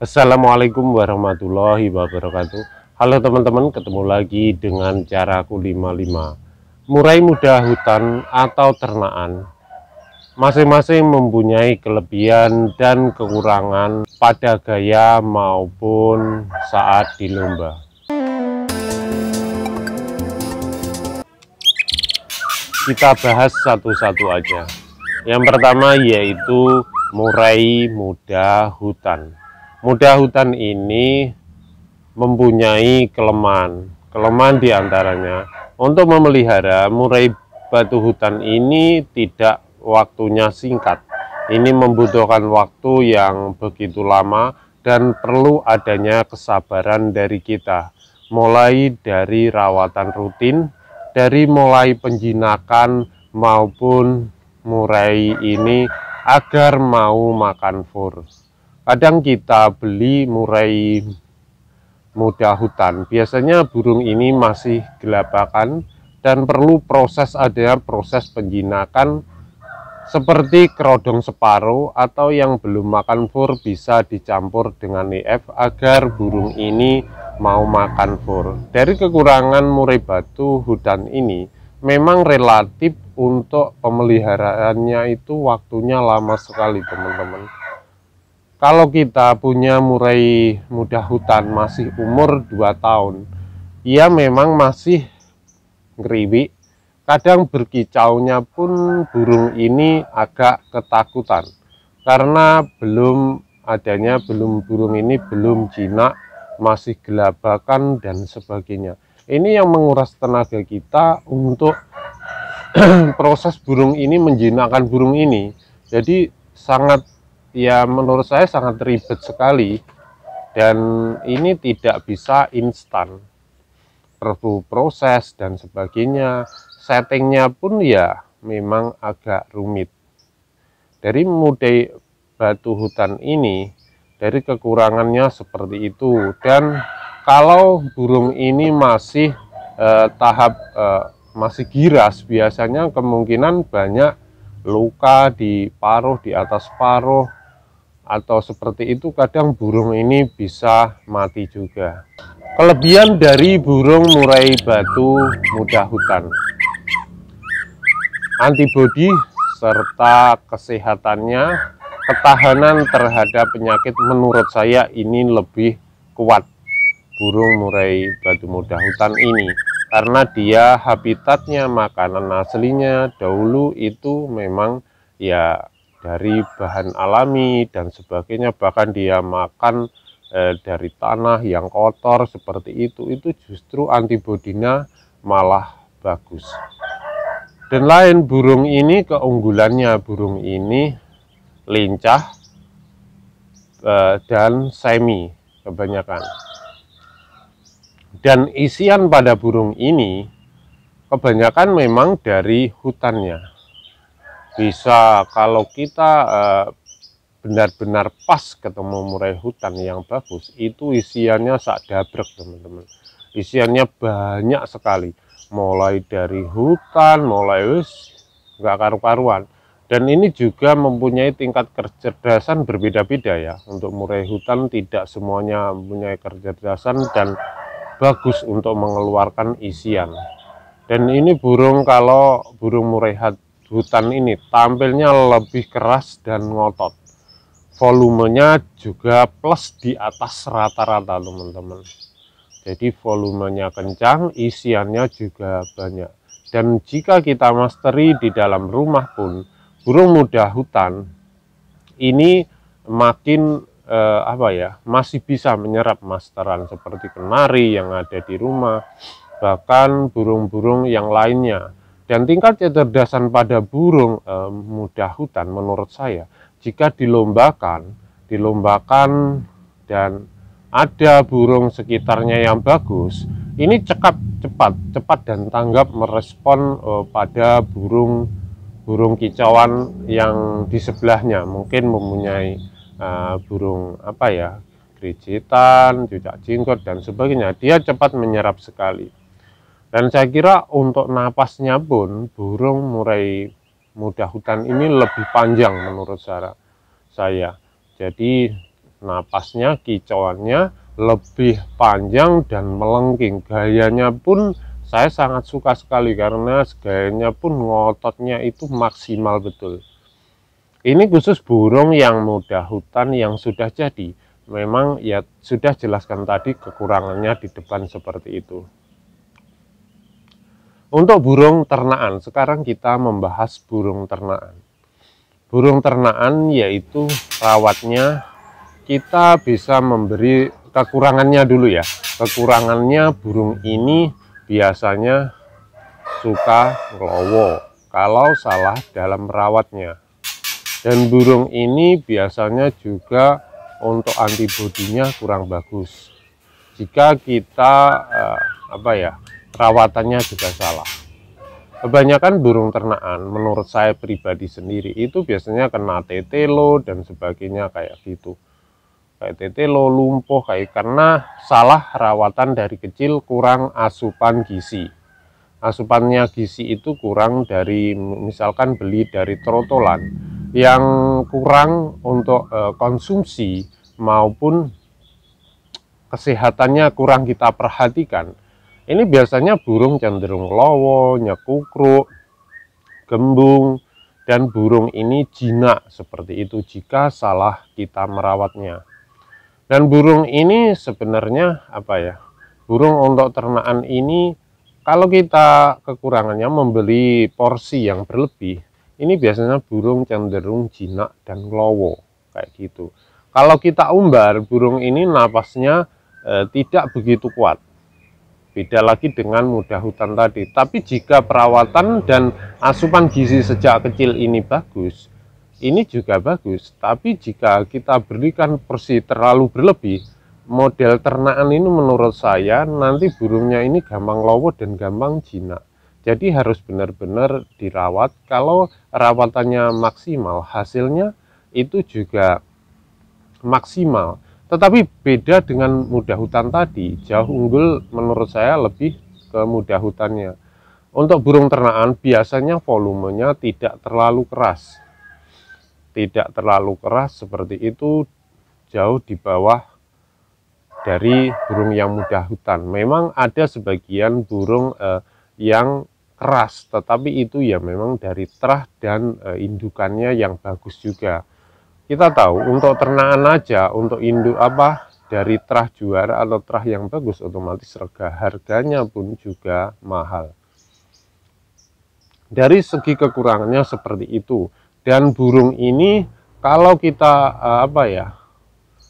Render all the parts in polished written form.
Assalamualaikum warahmatullahi wabarakatuh. Halo teman-teman, ketemu lagi dengan caraku 55. Murai muda hutan atau ternakan masing-masing mempunyai kelebihan dan kekurangan pada gaya maupun saat dilomba. Kita bahas satu-satu aja. Yang pertama yaitu murai muda hutan. Muda hutan ini mempunyai kelemahan. Kelemahan diantaranya untuk memelihara murai batu hutan ini tidak waktunya singkat. Ini membutuhkan waktu yang begitu lama dan perlu adanya kesabaran dari kita. Mulai dari rawatan rutin, dari mulai penjinakan maupun murai ini agar mau makan fur. Kadang kita beli murai muda hutan, biasanya burung ini masih gelabakan dan perlu adanya proses penjinakan seperti kerodong separuh atau yang belum makan fur bisa dicampur dengan EF agar burung ini mau makan fur. Dari kekurangan murai batu hutan ini memang relatif untuk pemeliharaannya itu waktunya lama sekali teman-teman. Kalau kita punya murai muda hutan masih umur 2 tahun, ia memang masih ngeriwik. Kadang berkicaunya pun burung ini agak ketakutan karena burung ini belum jinak, masih gelabakan dan sebagainya. Ini yang menguras tenaga kita untuk proses burung ini menjinakkan burung ini. Jadi menurut saya sangat ribet sekali dan ini tidak bisa instan, perlu proses dan sebagainya. Settingnya pun ya memang agak rumit. Dari murai batu hutan ini, dari kekurangannya seperti itu. Dan kalau burung ini masih masih giras, biasanya kemungkinan banyak luka di paruh, di atas paruh, atau seperti itu. Kadang burung ini bisa mati juga. Kelebihan dari burung murai batu muda hutan: antibodi serta kesehatannya, ketahanan terhadap penyakit menurut saya ini lebih kuat burung murai batu muda hutan ini, karena dia habitatnya, makanan aslinya dahulu itu memang ya dari bahan alami dan sebagainya, bahkan dia makan dari tanah yang kotor seperti itu justru antibodinya malah bagus. Dan lain, burung ini keunggulannya, burung ini lincah dan semi kebanyakan. Dan isian pada burung ini kebanyakan memang dari hutannya. Bisa kalau kita benar-benar pas ketemu murai hutan yang bagus, itu isiannya sak dabrek teman-teman. Isiannya banyak sekali, mulai dari hutan, nggak karu-karuan. Dan ini juga mempunyai tingkat kecerdasan berbeda-beda ya. Untuk murai hutan tidak semuanya mempunyai kecerdasan dan bagus untuk mengeluarkan isian. Dan ini kalau burung murai hutan ini tampilnya lebih keras dan ngotot. Volumenya juga plus di atas rata-rata teman-teman. Jadi volumenya kencang, isiannya juga banyak. Dan jika kita masteri di dalam rumah pun, burung muda hutan ini makin masih bisa menyerap masteran seperti kenari yang ada di rumah, bahkan burung-burung yang lainnya. Dan tingkat kecerdasan pada burung muda hutan menurut saya, jika dilombakan dan ada burung sekitarnya yang bagus, ini cepat dan tanggap merespon pada burung kicauan yang di sebelahnya. Mungkin mempunyai burung gerijitan, cucak jinggot dan sebagainya. Dia cepat menyerap sekali. Dan saya kira untuk napasnya pun burung murai muda hutan ini lebih panjang menurut saya. Jadi napasnya, kicauannya lebih panjang dan melengking. Gayanya pun saya sangat suka sekali karena gayanya pun ngototnya itu maksimal betul. Ini khusus burung yang muda hutan yang sudah jadi. Memang ya sudah jelaskan tadi kekurangannya di depan seperti itu. Untuk burung ternakan, sekarang kita membahas burung ternakan. Burung ternakan yaitu rawatnya, kita bisa memberi kekurangannya dulu ya. Kekurangannya burung ini biasanya suka ngelowo kalau salah dalam merawatnya. Dan burung ini biasanya juga untuk antibodinya kurang bagus. Jika kita perawatannya juga salah. Kebanyakan burung ternakan menurut saya pribadi sendiri itu biasanya kena tetelo dan sebagainya kayak gitu. Kayak tetelo, lumpuh, kayak karena salah rawatan dari kecil, kurang asupan gizi. Asupannya gizi itu kurang dari, misalkan beli dari trotolan yang kurang untuk konsumsi maupun kesehatannya kurang kita perhatikan. Ini biasanya burung cenderung lowo, nyekukruk, gembung, dan burung ini jinak seperti itu jika salah kita merawatnya. Dan burung ini sebenarnya burung untuk ternakan ini kalau kita kekurangannya membeli porsi yang berlebih, ini biasanya burung cenderung jinak dan lowo kayak gitu. Kalau kita umbar, burung ini napasnya tidak begitu kuat. Beda lagi dengan muda hutan tadi. Tapi jika perawatan dan asupan gizi sejak kecil ini bagus, ini juga bagus. Tapi jika kita berikan porsi terlalu berlebih, model ternakan ini menurut saya nanti burungnya ini gampang lowo dan gampang jinak. Jadi harus benar-benar dirawat. Kalau rawatannya maksimal, hasilnya itu juga maksimal. Tetapi beda dengan muda hutan tadi, jauh unggul menurut saya lebih ke muda hutannya. Untuk burung ternakan biasanya volumenya tidak terlalu keras. Tidak terlalu keras seperti itu, jauh di bawah dari burung yang muda hutan. Memang ada sebagian burung yang keras, tetapi itu ya memang dari terah dan indukannya yang bagus juga. Kita tahu untuk ternakan aja, untuk induk dari terah juara atau terah yang bagus, otomatis harganya pun juga mahal. Dari segi kekurangannya seperti itu. Dan burung ini kalau kita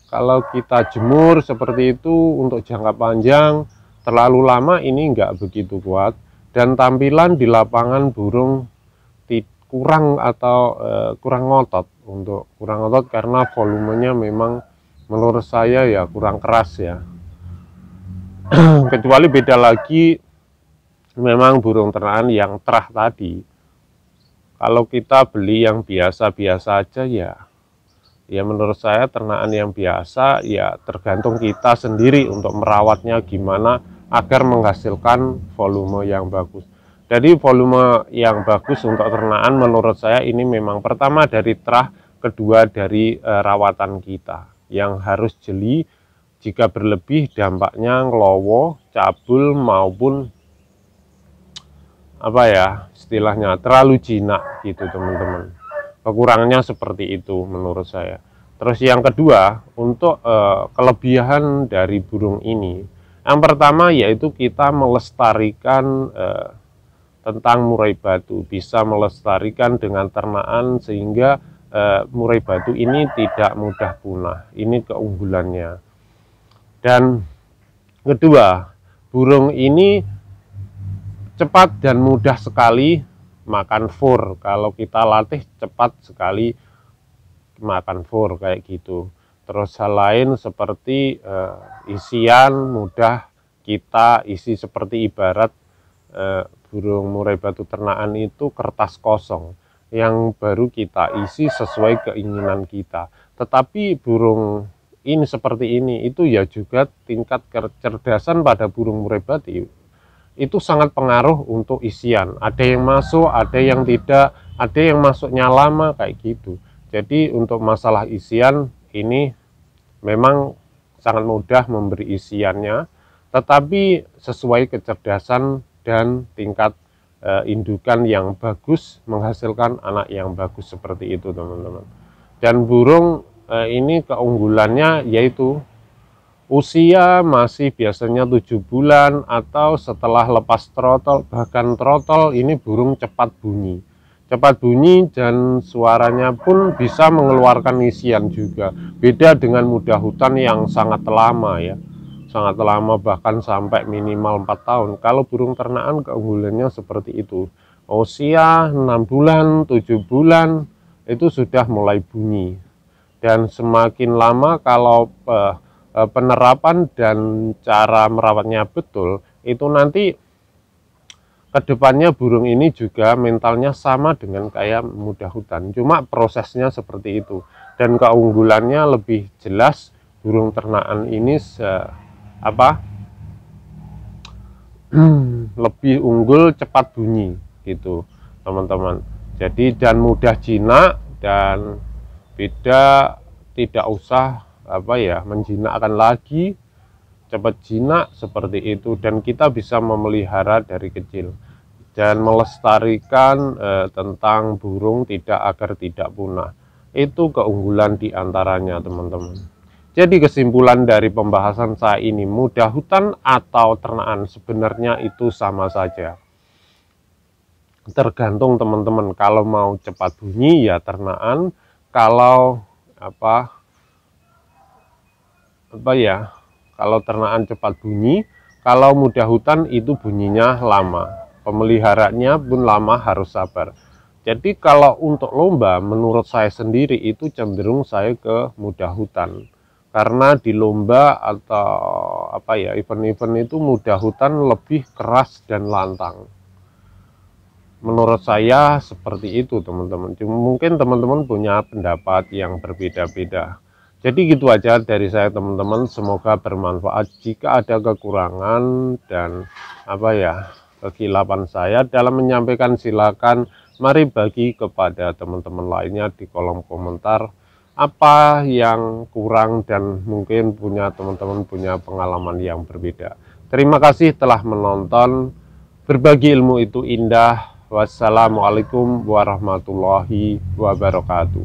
kalau kita jemur seperti itu untuk jangka panjang, terlalu lama ini enggak begitu kuat. Dan tampilan di lapangan burung kurang ngotot, kurang ngotot karena volumenya memang menurut saya ya kurang keras ya. Kecuali beda lagi memang burung ternakan yang terah tadi. Kalau kita beli yang biasa-biasa aja ya menurut saya ternakan yang biasa ya tergantung kita sendiri untuk merawatnya gimana agar menghasilkan volume yang bagus. Jadi volume yang bagus untuk ternakan menurut saya ini memang pertama dari terah, kedua dari rawatan kita yang harus jeli. Jika berlebih dampaknya ngelowo, cabul maupun istilahnya terlalu jinak gitu teman-teman. Kekurangannya seperti itu menurut saya. Terus yang kedua untuk kelebihan dari burung ini, yang pertama yaitu kita melestarikan tentang murai batu, bisa melestarikan dengan ternakan sehingga murai batu ini tidak mudah punah. Ini keunggulannya. Dan kedua, burung ini cepat dan mudah sekali makan fur. Kalau kita latih cepat sekali makan fur kayak gitu. Terus hal lain seperti isian mudah kita isi, seperti ibarat burung murai batu ternakan itu kertas kosong yang baru kita isi sesuai keinginan kita. Tetapi burung ini seperti ini itu ya juga tingkat kecerdasan pada burung murai batu itu sangat pengaruh untuk isian. Ada yang masuk, ada yang tidak, ada yang masuknya lama kayak gitu. Jadi untuk masalah isian ini memang sangat mudah memberi isiannya, tetapi sesuai kecerdasan dan tingkat indukan yang bagus menghasilkan anak yang bagus seperti itu teman-teman. Dan burung ini keunggulannya yaitu usia masih biasanya 7 bulan atau setelah lepas trotol, bahkan trotol ini burung cepat bunyi dan suaranya pun bisa mengeluarkan isian juga. Beda dengan muda hutan yang sangat lama ya, sangat lama, bahkan sampai minimal 4 tahun. Kalau burung ternakan keunggulannya seperti itu, usia 6 bulan 7 bulan itu sudah mulai bunyi. Dan semakin lama kalau penerapan dan cara merawatnya betul, itu nanti kedepannya burung ini juga mentalnya sama dengan kayak muda hutan, cuma prosesnya seperti itu. Dan keunggulannya lebih jelas, burung ternakan ini lebih unggul, cepat bunyi gitu teman-teman. Jadi dan mudah jinak, dan beda, tidak usah menjinakkan lagi, cepat jinak seperti itu. Dan kita bisa memelihara dari kecil dan melestarikan tentang burung agar tidak punah. Itu keunggulan diantaranya teman-teman. Jadi kesimpulan dari pembahasan saya ini, muda hutan atau ternakan sebenarnya itu sama saja. Tergantung teman-teman, kalau mau cepat bunyi ya ternakan, kalau kalau ternakan cepat bunyi, kalau muda hutan itu bunyinya lama, pemeliharanya pun lama, harus sabar. Jadi kalau untuk lomba, menurut saya sendiri itu cenderung saya ke muda hutan, karena di lomba atau event-event itu muda hutan lebih keras dan lantang. Menurut saya seperti itu teman-teman. Mungkin teman-teman punya pendapat yang berbeda-beda. Jadi gitu aja dari saya teman-teman, semoga bermanfaat. Jika ada kekurangan dan kekilapan saya dalam menyampaikan, silakan mari bagi kepada teman-teman lainnya di kolom komentar apa yang kurang, dan mungkin teman-teman punya pengalaman yang berbeda. Terima kasih telah menonton. Berbagi ilmu itu indah. Wassalamualaikum warahmatullahi wabarakatuh.